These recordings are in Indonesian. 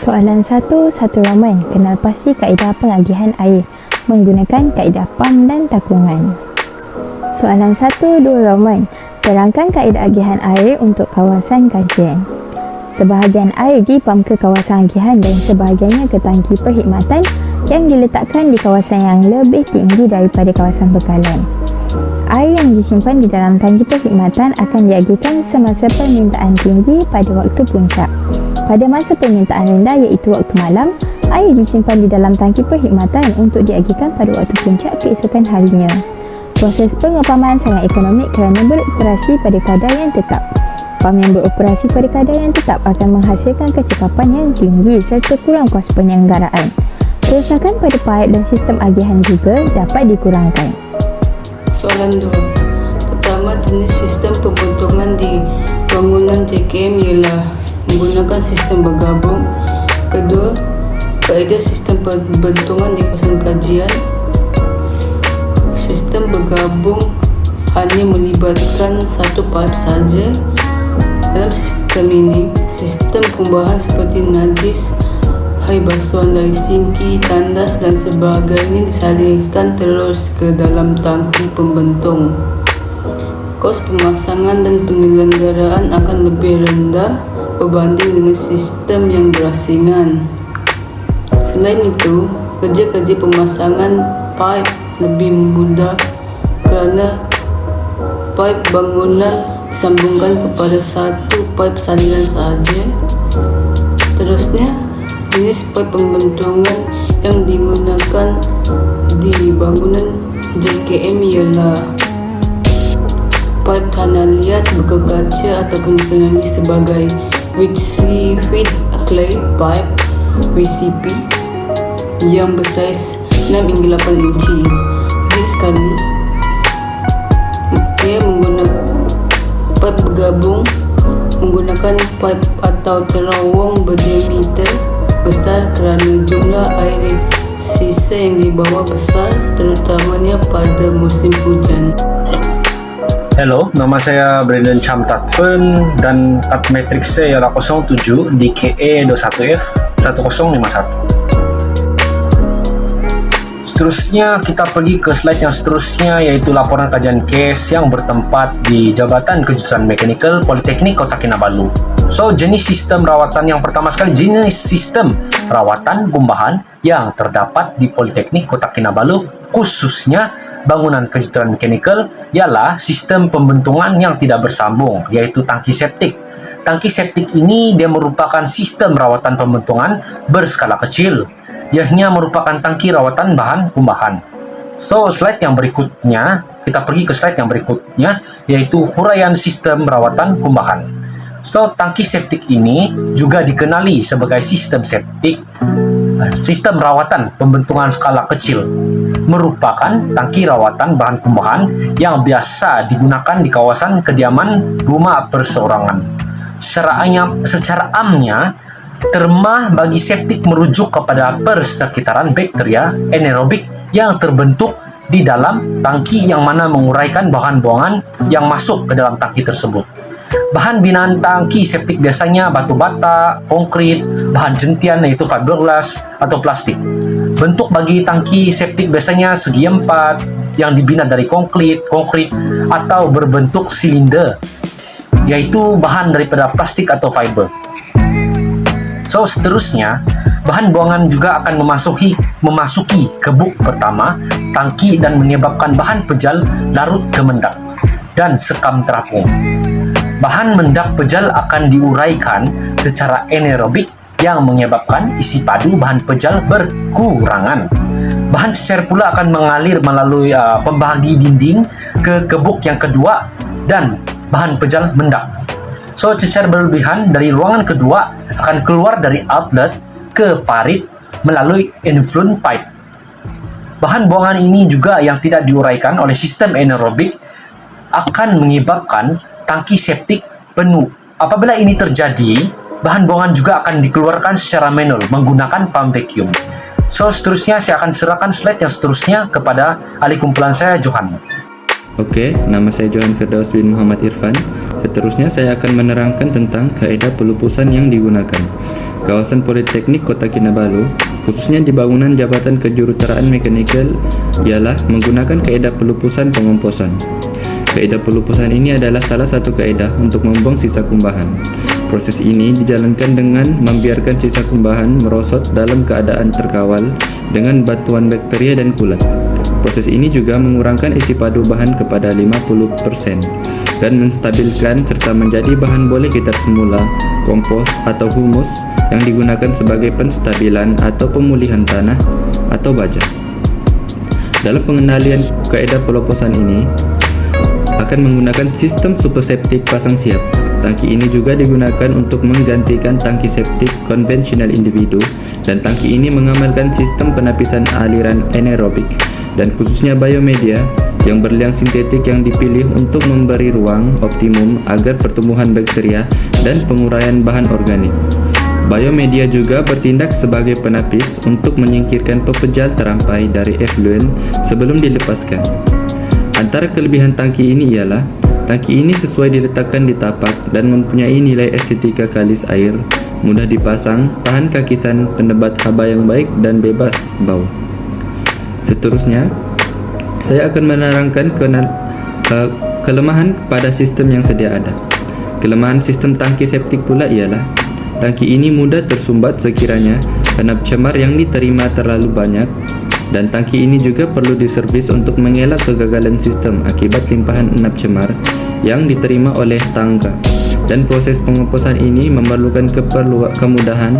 Soalan 1 Roman, kenal pasti kaedah pengagihan air menggunakan kaedah pam dan takungan. Soalan 1 Roman, terangkan kaedah agihan air untuk kawasan kajian. Sebahagian air dipam ke kawasan agihan dan sebahagiannya ke tangki perkhidmatan yang diletakkan di kawasan yang lebih tinggi daripada kawasan bekalan. Air yang disimpan di dalam tangki perkhidmatan akan diagihkan semasa permintaan tinggi pada waktu puncak. Pada masa permintaan rendah iaitu waktu malam, air disimpan di dalam tangki perkhidmatan untuk diagihkan pada waktu puncak keesokan harinya. Proses pengepaman sangat ekonomik kerana beroperasi pada kadar yang tetap. Pam yang beroperasi pada kadar yang tetap akan menghasilkan kecekapan yang tinggi serta kurang kos penyelenggaraan. Kerosakan pada paip dan sistem agihan juga dapat dikurangkan. Soalan 2. Pertama, jenis sistem pembentungan di bangunan JKM ialah menggunakan sistem bergabung. Kedua, kaedah sistem pembentungan di kawasan kajian. Sistem bergabung hanya melibatkan satu paip saja. Dalam sistem ini, sistem kumbahan seperti najis, air basuhan dari sinki, tandas dan sebagainya disalurkan terus ke dalam tangki pembentung. Kos pemasangan dan penyelenggaraan akan lebih rendah berbanding dengan sistem yang berasingan. Selain itu, kerja-kerja pemasangan paip lebih mudah kerana paip bangunan disambungkan kepada satu paip salinan sahaja. Seterusnya, jenis paip pembentungan yang digunakan di bangunan JKM ialah paip tanah liat berkaca ataupun dikenali sebagai Weatherford Clay Pipe (WCP) yang bersaiz 6 hingga 8 inci. Lagi sekali, ia menggunakan paip bergabung menggunakan paip atau terowong berdiameter besar kerana jumlah air sisa yang dibawa besar, terutamanya pada musim hujan. Hello, nama saya Brandon Cham Tatfen dan tab matriks saya ialah 07 di KE21F 1051. Seterusnya kita pergi ke slide yang seterusnya, iaitu laporan kajian kes yang bertempat di Jabatan Kejuruteraan Mekanikal Politeknik Kota Kinabalu. So, jenis sistem rawatan yang pertama sekali, jenis sistem rawatan kumbahan yang terdapat di Politeknik Kota Kinabalu, khususnya bangunan kejuruteraan mekanikal, ialah sistem pembentungan yang tidak bersambung, iaitu tangki septik. Tangki septik ini dia merupakan sistem rawatan pembentungan berskala kecil. Ianya merupakan tangki rawatan bahan kumbahan. So, slide yang berikutnya, kita pergi ke slide yang berikutnya, yaitu huraian sistem rawatan kumbahan. So, tangki septik ini juga dikenali sebagai sistem septik, sistem rawatan pembentungan skala kecil, merupakan tangki rawatan bahan kumbahan yang biasa digunakan di kawasan kediaman rumah perseorangan. Secara amnya, terma bagi septik merujuk kepada persekitaran bakteria anaerobik yang terbentuk di dalam tangki yang mana menguraikan bahan buangan yang masuk ke dalam tangki tersebut. Bahan binaan tangki septik biasanya batu bata, konkrit, bahan jentian yaitu fiberglass atau plastik. Bentuk bagi tangki septik biasanya segi empat yang dibina dari konkrit atau berbentuk silinder, yaitu bahan daripada plastik atau fiber. So, seterusnya, bahan buangan juga akan memasuki kebuk pertama tangki dan menyebabkan bahan pejal larut ke mendak dan sekam terapung. Bahan mendak pejal akan diuraikan secara anaerobik yang menyebabkan isi padu bahan pejal berkurangan. Bahan cecer pula akan mengalir melalui pembahagi dinding ke kebuk yang kedua dan bahan pejal mendak. So, cecer berlebihan dari ruangan kedua akan keluar dari outlet ke parit melalui influent pipe. Bahan buangan ini juga yang tidak diuraikan oleh sistem anaerobik akan menyebabkan tangki septik penuh. Apabila ini terjadi, bahan buangan juga akan dikeluarkan secara manual menggunakan pump vacuum. So, seterusnya saya akan serahkan slide yang seterusnya kepada ahli kumpulan saya, Johan. Oke, nama saya Johan Firdaus bin Muhammad Irfan. Seterusnya saya akan menerangkan tentang kaedah pelupusan yang digunakan. kawasan Politeknik Kota Kinabalu, khususnya di bangunan Jabatan Kejuruteraan Mekanikal, ialah menggunakan kaedah pelupusan pengomposan. Kaedah pelupusan ini adalah salah satu kaedah untuk membuang sisa kumbahan. Proses ini dijalankan dengan membiarkan sisa kumbahan merosot dalam keadaan terkawal dengan bantuan bakteria dan kulat. Proses ini juga mengurangkan isi padu bahan kepada 50% dan menstabilkan serta menjadi bahan boleh gitar semula, kompos atau humus yang digunakan sebagai penstabilan atau pemulihan tanah atau baja. Dalam pengendalian kaedah pelupusan ini akan menggunakan sistem super septic pasang siap. Tangki ini juga digunakan untuk menggantikan tangki septik konvensional individu, dan tangki ini mengamalkan sistem penapisan aliran anaerobik dan khususnya biomedia yang berliang sintetik yang dipilih untuk memberi ruang optimum agar pertumbuhan bakteria dan penguraian bahan organik. Biomedia juga bertindak sebagai penapis untuk menyingkirkan pepejal terampai dari efluen sebelum dilepaskan. Antara kelebihan tangki ini ialah tangki ini sesuai diletakkan di tapak dan mempunyai nilai estetika kalis air, mudah dipasang, tahan kakisan, penebat haba yang baik, dan bebas bau. Seterusnya, saya akan menerangkan kelemahan pada sistem yang sedia ada. Kelemahan sistem tangki septik pula ialah tangki ini mudah tersumbat sekiranya enap cemar yang diterima terlalu banyak, dan tangki ini juga perlu diservis untuk mengelak kegagalan sistem akibat limpahan enap cemar yang diterima oleh tangga. Dan proses pengomposan ini memerlukan kemudahan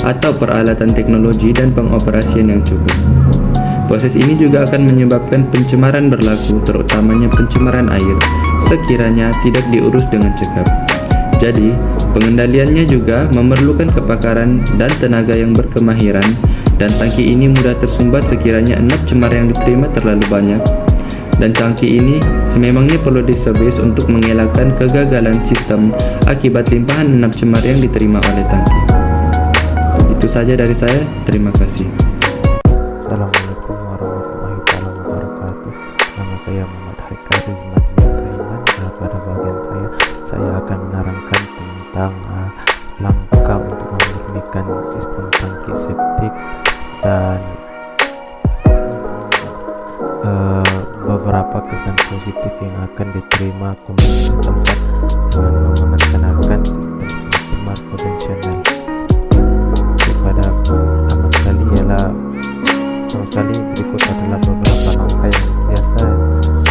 atau peralatan teknologi dan pengoperasian yang cukup. Proses ini juga akan menyebabkan pencemaran berlaku, terutamanya pencemaran air, sekiranya tidak diurus dengan cekap. Jadi, pengendaliannya juga memerlukan kepakaran dan tenaga yang berkemahiran, dan tangki ini mudah tersumbat sekiranya enap cemar yang diterima terlalu banyak. Dan tangki ini sememangnya perlu diservis untuk mengelakkan kegagalan sistem akibat limpahan enap cemar yang diterima oleh tangki. Itu saja dari saya, terima kasih. Assalamualaikum warahmatullahi wabarakatuh. Nama saya Muhammad Haikal Rizman bin Raiman. Pada bagian saya akan menerangkan tentang langkah untuk memurnikan sistem tangki septik dan beberapa kesan positif yang akan diterima komunitas setempat dengan menggunakan sistem pencemar konvensional. Pada pertama sekali ialah berikut adalah beberapa langkah yang biasa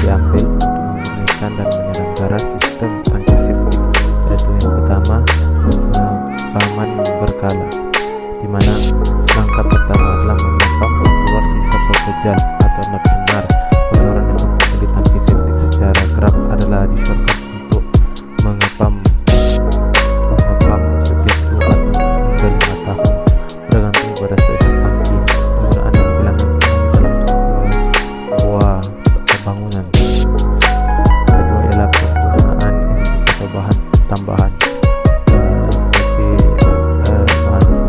diambil untuk memurnikan dan menyelenggara sistem tangki septik, yaitu yang pertama pengepaman berkala, di mana langkah pertama adalah mengepam keluar sisa pepejal atau enap cemar. Kotoran yang terkumpul di tangki septik secara kerap adalah disyariatkan untuk mengepam setiap 2 hingga 5 tahun bergantung pada size tangki, penggunaan dan bilangan dalam sebuah bangunan. Kedua ialah penggunaan atau bahan tambahan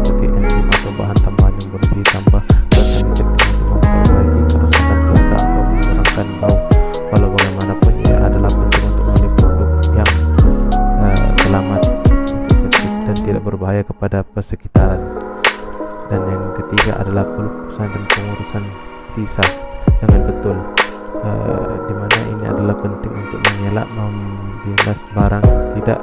seperti enzim atau bahan tambahan yang boleh ditambah ke tangki septik untuk memperbaiki kerusakan biasa atau menghilangkan bau. Walau bagaimanapun, ia adalah penting untuk memilih produk yang selamat untuk septik dan tidak berbahaya kepada persekitaran. Dan yang ketiga adalah pelupusan dan pengurusan sisa dengan betul, di mana ini adalah penting untuk mengelak membilas barang tidak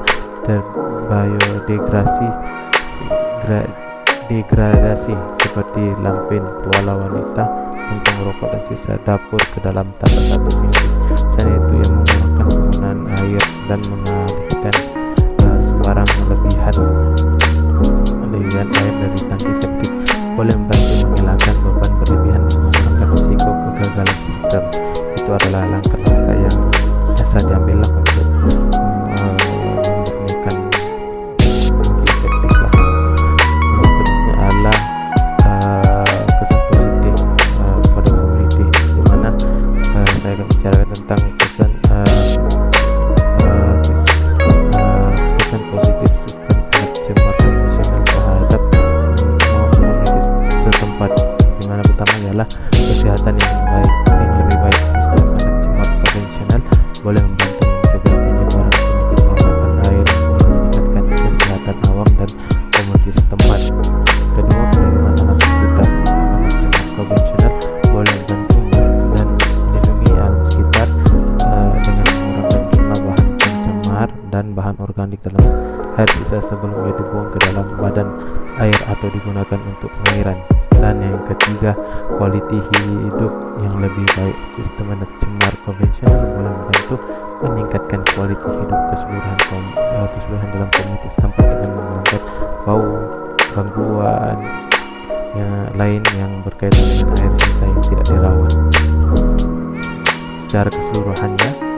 degradasi seperti lampin, tuala wanita, puntung rokok dan sisa dapur ke dalam tangga 1 cm. Selain itu, yang mengurangkan penggunaan air dan mengalihkan sebarang lebihan air dari tangki septik boleh membantu menghilangkan beban berlebihan dan mengurangkan risiko kegagalan sistem. Itu adalah langkah-langkah yang biasa diambil untuk memurnikan tangki septik lah. Berikutnya adalah kesan positif pada komuniti, di mana saya akan bicarakan tentang kesan dan bahan organik dalam air sisa sebelumnya dibuang ke dalam badan air atau digunakan untuk pengairan. Dan yang ketiga, kualiti hidup yang lebih baik. Sistem pencemar konvensional boleh membantu meningkatkan kualiti hidup keseluruhan dalam komunitas tanpa dengan mengangkat bau, gangguan yang lain yang berkaitan dengan air sisa yang tidak dirawat. Secara keseluruhannya,